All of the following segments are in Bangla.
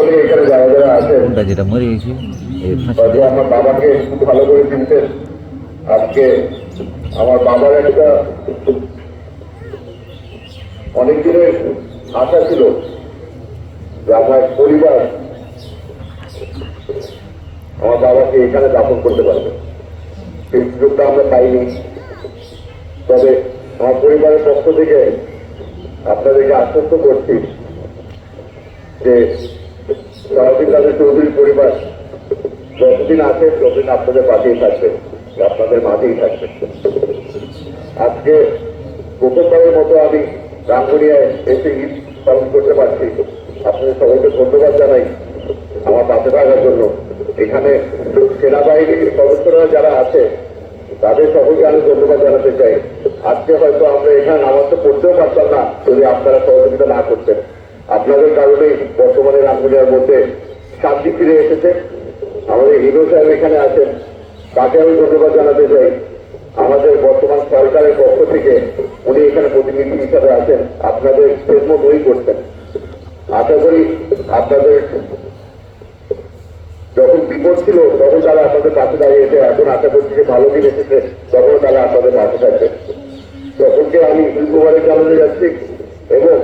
সকলে এখানে যারা যারা আছেন আমার বাবাকে খুব ভালো করে চিনতেন। আজকে আমার বাবার একটা অনেক দিনের আশা ছিল যে আমার পরিবার আমার বাবাকে এখানে দাফন করতে পারবে, সেই সুযোগটা আমরা পাইনি। তবে আমার পরিবারের পক্ষ থেকে আপনাদেরকে আশ্বস্ত করছি যে সারাদিন তাদের চৌধুরী পরিবার যতদিন আছে ততদিন আপনাদের পাশেই থাকবে, আপনাদের মাঝেই থাকবে। আজকে প্রথমবারের মতো আমি রামগড়িয়ায় এসে ঈদ পালন করতে পারছি। আপনাদের সবাইকে ধন্যবাদ জানাই আমার পাশে থাকার জন্য। এখানে সেনাবাহিনীর সদস্যরা যারা আছে তাদের সকলকে আমি ধন্যবাদ জানাতে চাই। আজকে হয়তো আমরা এখানে নামাজ পড়তেও পারতাম না যদি আপনারা সহযোগিতা না করতেন। আপনাদের কারণেই বর্তমানে রামগড়িয়ার মধ্যে শান্তি ফিরে এসেছে। আমাদের হিরো সাহেব এখানে আছেন, তাকে আমি ধন্যবাদ জানাতে চাই। আমাদের বর্তমান সরকারের পক্ষ থেকে উনি এখানে প্রতিনিধি হিসাবে আছেন, আপনাদের খেদমত উনি করছেন। আশা করি আপনাদের যখন বিপদ ছিল তখন তারা আপনাদের পাশে দাঁড়িয়েছে, এখন আশা করছি যে ভালো দিন এসেছে তখন তারা আপনাদের পাশে থাকবে। সকলকে আমি ঈদ মুবারক জানাতে যাচ্ছি এবং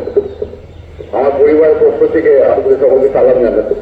আমার পরিবারের পক্ষ থেকে আপনাদের সকলকে সালাম জানাতে।